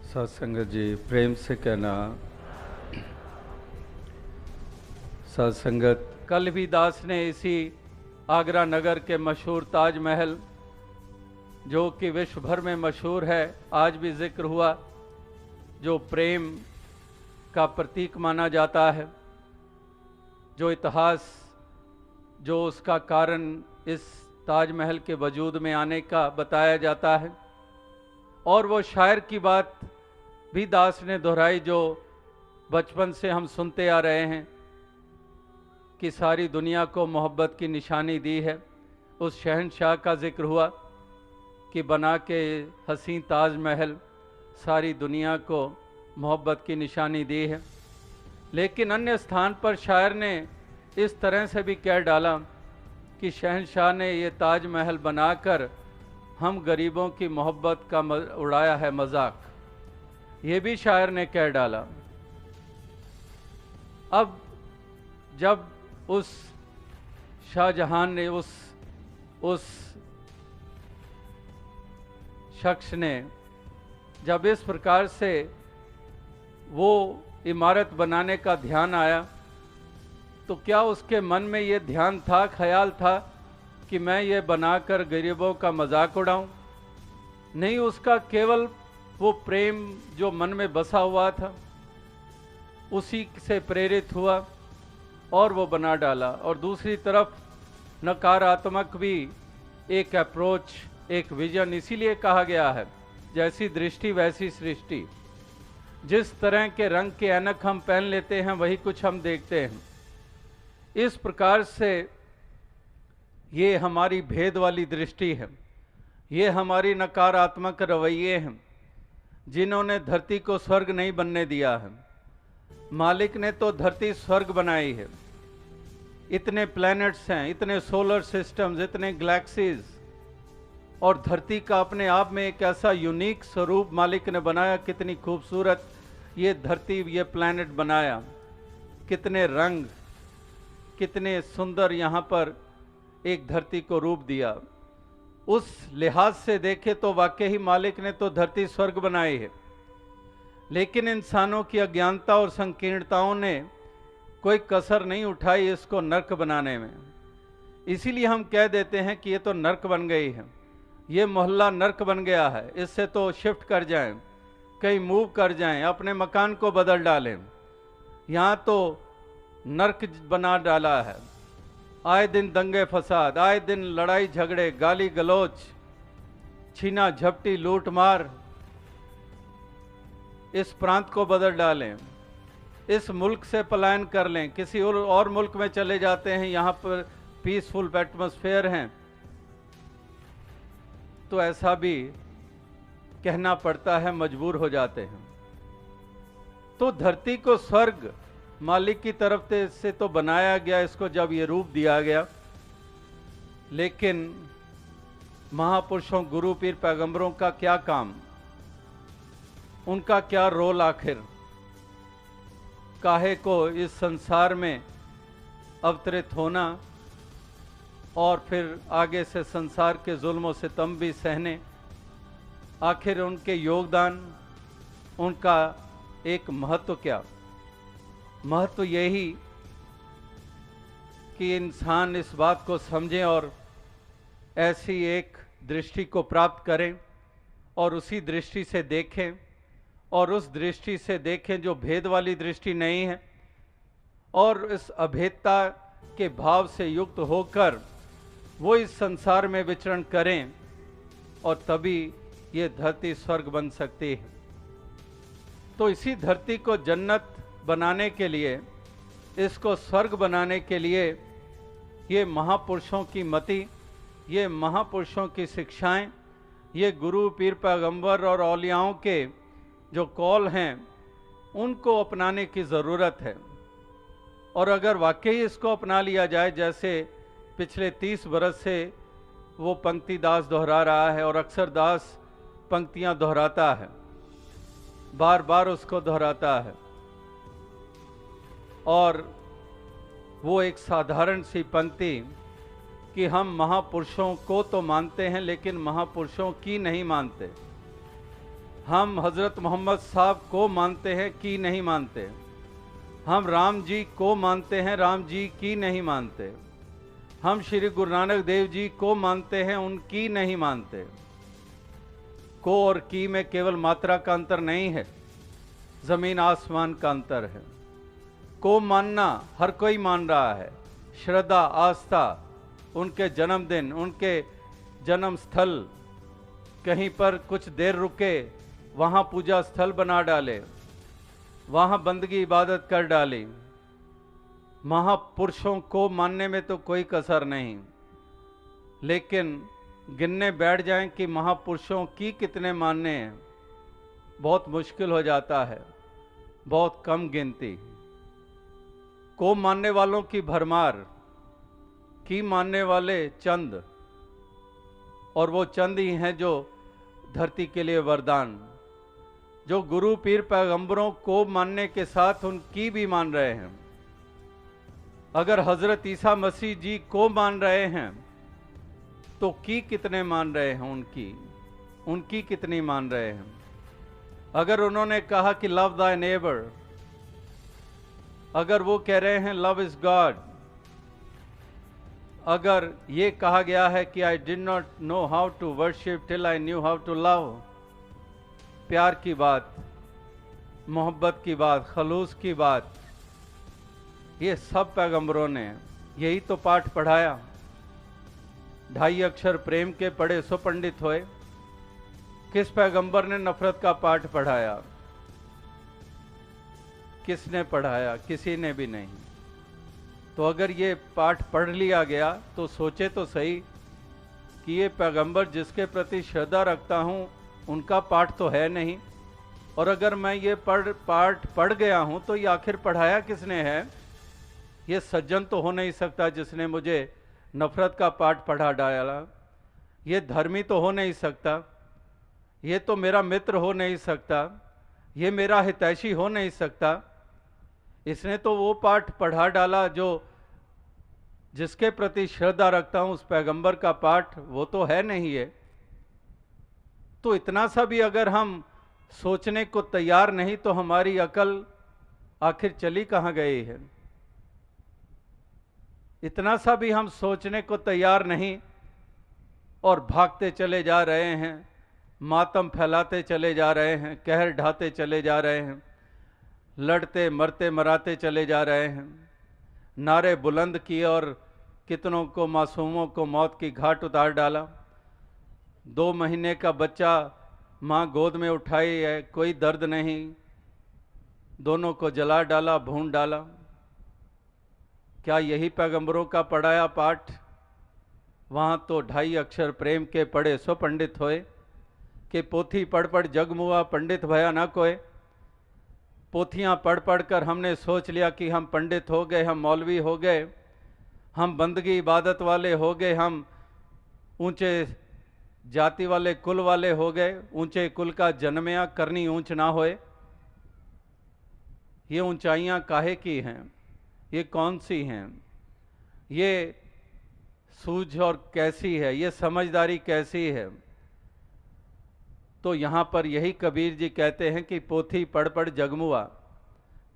सत्संगत जी प्रेम से कहना। सत्संगत कल भी दास ने इसी आगरा नगर के मशहूर ताजमहल, जो कि विश्व भर में मशहूर है, आज भी जिक्र हुआ, जो प्रेम का प्रतीक माना जाता है, जो इतिहास, जो उसका कारण इस ताजमहल के वजूद में आने का बताया जाता है। और वो शायर की बात भी दास ने दोहराई, जो बचपन से हम सुनते आ रहे हैं कि सारी दुनिया को मोहब्बत की निशानी दी है। उस शहंशाह का जिक्र हुआ कि बना के हसीन ताजमहल सारी दुनिया को मोहब्बत की निशानी दी है। लेकिन अन्य स्थान पर शायर ने इस तरह से भी कह डाला कि शहंशाह ने ये ताजमहल बनाकर हम गरीबों की मोहब्बत का उड़ाया है मजाक, ये भी शायर ने कह डाला। अब जब उस शाहजहां ने, उस शख्स ने जब इस प्रकार से वो इमारत बनाने का ध्यान आया, तो क्या उसके मन में ये ध्यान था, ख्याल था कि मैं ये बनाकर गरीबों का मजाक उड़ाऊं? नहीं, उसका केवल वो प्रेम जो मन में बसा हुआ था उसी से प्रेरित हुआ और वो बना डाला। और दूसरी तरफ नकारात्मक भी एक अप्रोच, एक विजन, इसीलिए कहा गया है जैसी दृष्टि वैसी सृष्टि। जिस तरह के रंग के ऐनक हम पहन लेते हैं वही कुछ हम देखते हैं। इस प्रकार से ये हमारी भेद वाली दृष्टि है, ये हमारी नकारात्मक रवैये हैं जिन्होंने धरती को स्वर्ग नहीं बनने दिया है। मालिक ने तो धरती स्वर्ग बनाई है। इतने प्लैनेट्स हैं, इतने सोलर सिस्टम्स, इतने गैलेक्सीज, और धरती का अपने आप में एक ऐसा यूनिक स्वरूप मालिक ने बनाया। कितनी खूबसूरत ये धरती, ये प्लैनेट बनाया, कितने रंग, कितने सुंदर यहाँ पर एक धरती को रूप दिया। उस लिहाज से देखे तो वाकई ही मालिक ने तो धरती स्वर्ग बनाई है। लेकिन इंसानों की अज्ञानता और संकीर्णताओं ने कोई कसर नहीं उठाई इसको नर्क बनाने में। इसीलिए हम कह देते हैं कि ये तो नर्क बन गई है, ये मोहल्ला नर्क बन गया है, इससे तो शिफ्ट कर जाएं, कहीं मूव कर जाएं, अपने मकान को बदल डालें, यहाँ तो नर्क बना डाला है। आए दिन दंगे फसाद, आए दिन लड़ाई झगड़े, गाली गलौज, छीना झपटी, लूट मार, इस प्रांत को बदल डालें, इस मुल्क से पलायन कर लें, किसी और मुल्क में चले जाते हैं, यहाँ पर पीसफुल एटमॉस्फेयर हैं, तो ऐसा भी कहना पड़ता है, मजबूर हो जाते हैं। तो धरती को स्वर्ग मालिक की तरफ से तो बनाया गया, इसको जब ये रूप दिया गया, लेकिन महापुरुषों, गुरु पीर पैगंबरों का क्या काम, उनका क्या रोल आखिर? काहे को इस संसार में अवतरित होना और फिर आगे से संसार के जुल्म सितम भी सहने, आखिर उनके योगदान, उनका एक महत्व क्या? महत्व यही कि इंसान इस बात को समझें और ऐसी एक दृष्टि को प्राप्त करें और उसी दृष्टि से देखें, और उस दृष्टि से देखें जो भेद वाली दृष्टि नहीं है, और इस अभेदता के भाव से युक्त होकर वो इस संसार में विचरण करें, और तभी ये धरती स्वर्ग बन सकती है। तो इसी धरती को जन्नत बनाने के लिए, इसको स्वर्ग बनाने के लिए, ये महापुरुषों की मति, ये महापुरुषों की शिक्षाएं, ये गुरु पीर पैगंबर और औलियाओं के जो कौल हैं, उनको अपनाने की ज़रूरत है। और अगर वाकई इसको अपना लिया जाए, जैसे पिछले 30 बरस से वो पंक्ति दास दोहरा रहा है, और अक्सर दास पंक्तियां दोहराता है, बार बार उसको दोहराता है, और वो एक साधारण सी पंक्ति कि हम महापुरुषों को तो मानते हैं लेकिन महापुरुषों की नहीं मानते। हम हज़रत मोहम्मद साहब को मानते हैं कि नहीं मानते, हम राम जी को मानते हैं, राम जी की नहीं मानते, हम श्री गुरु नानक देव जी को मानते हैं, उनकी नहीं मानते। को और की में केवल मात्रा का अंतर नहीं है, जमीन आसमान का अंतर है। को मानना हर कोई मान रहा है, श्रद्धा आस्था, उनके जन्मदिन, उनके जन्म स्थल, कहीं पर कुछ देर रुके, वहाँ पूजा स्थल बना डाले, वहाँ बंदगी इबादत कर डाली। महापुरुषों को मानने में तो कोई कसर नहीं, लेकिन गिनने बैठ जाएं कि महापुरुषों की कितने मानने हैं, बहुत मुश्किल हो जाता है, बहुत कम गिनती। को मानने वालों की भरमार, की मानने वाले चंद, और वो चंद ही हैं जो धरती के लिए वरदान, जो गुरु पीर पैगंबरों को मानने के साथ उनकी भी मान रहे हैं। अगर हजरत ईसा मसीह जी को मान रहे हैं तो की कितने मान रहे हैं, उनकी कितनी मान रहे हैं। अगर उन्होंने कहा कि लव दाय नेबर, अगर वो कह रहे हैं लव इज गॉड, अगर ये कहा गया है कि I did not know how to worship till I knew how to love, प्यार की बात, मोहब्बत की बात, खलूस की बात, ये सब पैगंबरों ने यही तो पाठ पढ़ाया। 2.5 अक्षर प्रेम के पढ़े सो पंडित होए। किस पैगंबर ने नफरत का पाठ पढ़ाया? किसने पढ़ाया? किसी ने भी नहीं। तो अगर ये पाठ पढ़ लिया गया तो सोचे तो सही कि ये पैगंबर जिसके प्रति श्रद्धा रखता हूँ उनका पाठ तो है नहीं, और अगर मैं ये पाठ पढ़ गया हूँ तो ये आखिर पढ़ाया किसने है? ये सज्जन तो हो नहीं सकता जिसने मुझे नफरत का पाठ पढ़ा डाला, ये धर्मी तो हो नहीं सकता, ये तो मेरा मित्र हो नहीं सकता, ये मेरा हितैषी हो नहीं सकता। इसने तो वो पाठ पढ़ा डाला जो जिसके प्रति श्रद्धा रखता हूं, उस पैगंबर का पाठ वो तो है नहीं है। तो इतना सा भी अगर हम सोचने को तैयार नहीं तो हमारी अकल आखिर चली कहाँ गई है? इतना सा भी हम सोचने को तैयार नहीं और भागते चले जा रहे हैं, मातम फैलाते चले जा रहे हैं, कहर ढाते चले जा रहे हैं, लड़ते मरते मराते चले जा रहे हैं, नारे बुलंद किए और कितनों को, मासूमों को मौत की घाट उतार डाला। 2 महीने का बच्चा माँ गोद में उठाई है, कोई दर्द नहीं, दोनों को जला डाला, भून डाला। क्या यही पैगंबरों का पढ़ाया पाठ? वहाँ तो 2.5 अक्षर प्रेम के पढ़े सो पंडित होए, कि पोथी पढ़ पढ़ जग मुआ पंडित भया ना कोय। पोथियाँ पढ़ पढ़ कर हमने सोच लिया कि हम पंडित हो गए, हम मौलवी हो गए, हम बंदगी इबादत वाले हो गए, हम ऊंचे जाति वाले कुल वाले हो गए। ऊंचे कुल का जन्मया करनी ऊंच ना होए। ये ऊंचाइयां काहे की हैं? ये कौन सी हैं? ये सूझ और कैसी है? ये समझदारी कैसी है? तो यहाँ पर यही कबीर जी कहते हैं कि पोथी पढ़ पढ़ जगमुआ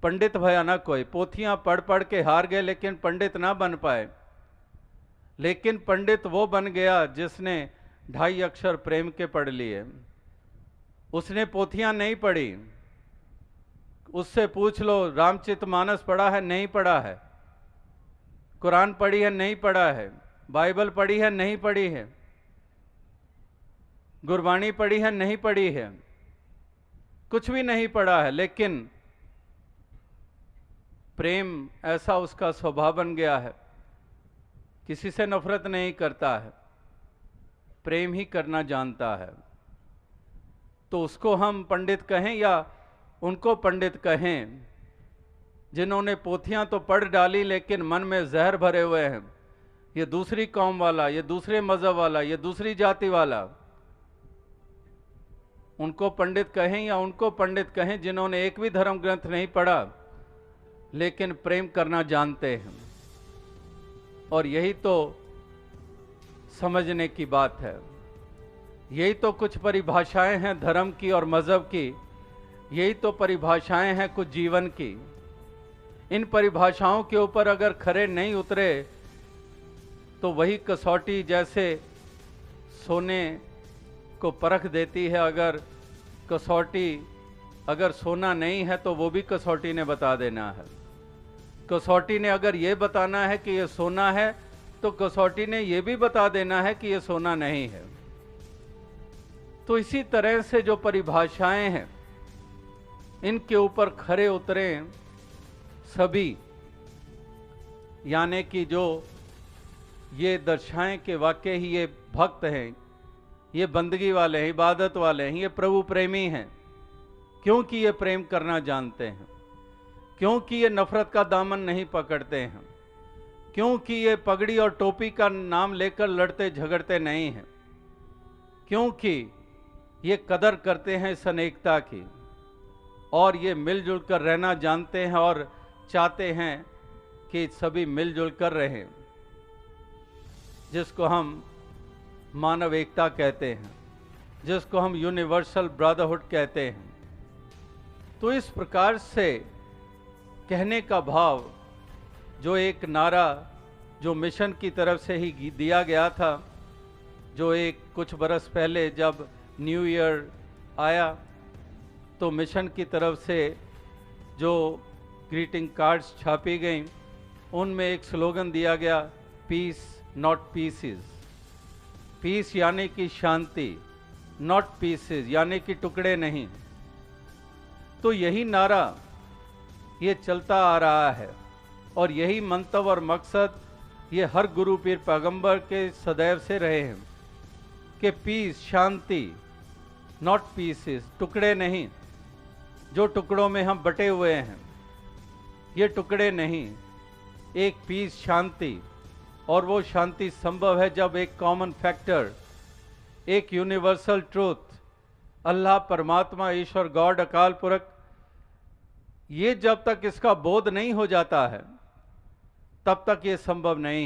पंडित भया ना कोई। पोथियां पढ़ पढ़ के हार गए लेकिन पंडित ना बन पाए। लेकिन पंडित वो बन गया जिसने 2.5 अक्षर प्रेम के पढ़ लिए। उसने पोथियां नहीं पढ़ी। उससे पूछ लो, रामचरितमानस पढ़ा है? नहीं पढ़ा है। कुरान पढ़ी है? नहीं पढ़ा है। बाइबल पढ़ी है? नहीं पढ़ी है। गुरबाणी पढ़ी है? नहीं पढ़ी है। कुछ भी नहीं पढ़ा है, लेकिन प्रेम ऐसा उसका स्वभाव बन गया है, किसी से नफरत नहीं करता है, प्रेम ही करना जानता है। तो उसको हम पंडित कहें या उनको पंडित कहें जिन्होंने पोथियां तो पढ़ डाली लेकिन मन में जहर भरे हुए हैं? ये दूसरी कौम वाला, ये दूसरे मजहब वाला, ये दूसरी जाति वाला, उनको पंडित कहें या उनको पंडित कहें जिन्होंने एक भी धर्म ग्रंथ नहीं पढ़ा लेकिन प्रेम करना जानते हैं? और यही तो समझने की बात है। यही तो कुछ परिभाषाएं हैं धर्म की और मज़हब की, यही तो परिभाषाएं हैं कुछ जीवन की। इन परिभाषाओं के ऊपर अगर खरे नहीं उतरे तो वही कसौटी जैसे सोने को परख देती है। अगर कसौटी अगर सोना नहीं है तो वो भी कसौटी ने बता देना है। कसौटी ने अगर ये बताना है कि ये सोना है तो कसौटी ने ये भी बता देना है कि ये सोना नहीं है। तो इसी तरह से जो परिभाषाएं हैं इनके ऊपर खरे उतरे सभी, यानी कि जो ये दर्शाएं कि वाकई ही ये भक्त हैं, ये बंदगी वाले हैं, इबादत वाले हैं, ये प्रभु प्रेमी हैं, क्योंकि ये प्रेम करना जानते हैं, क्योंकि ये नफरत का दामन नहीं पकड़ते हैं, क्योंकि ये पगड़ी और टोपी का नाम लेकर लड़ते झगड़ते नहीं हैं, क्योंकि ये कदर करते हैं इस अनेकता की और ये मिलजुल कर रहना जानते हैं और चाहते हैं कि सभी मिलजुल कर रहें, जिसको हम मानव एकता कहते हैं, जिसको हम यूनिवर्सल ब्रदरहुड कहते हैं। तो इस प्रकार से कहने का भाव, जो एक नारा जो मिशन की तरफ से ही दिया गया था, जो एक कुछ बरस पहले जब न्यू ईयर आया तो मिशन की तरफ से जो ग्रीटिंग कार्ड्स छापी गई उनमें एक स्लोगन दिया गया, पीस नॉट पीसेस। पीस यानी कि शांति, नॉट पीसेस यानी कि टुकड़े नहीं। तो यही नारा ये चलता आ रहा है और यही मंतव और मकसद ये हर गुरु पीर पैगंबर के सदैव से रहे हैं कि पीस, शांति, नॉट पीसेस, टुकड़े नहीं। जो टुकड़ों में हम बटे हुए हैं ये टुकड़े नहीं, एक पीस, शांति। और वो शांति संभव है जब एक कॉमन फैक्टर, एक यूनिवर्सल ट्रूथ, अल्लाह, परमात्मा, ईश्वर, गॉड, अकाल पुरख, ये जब तक इसका बोध नहीं हो जाता है तब तक ये संभव नहीं।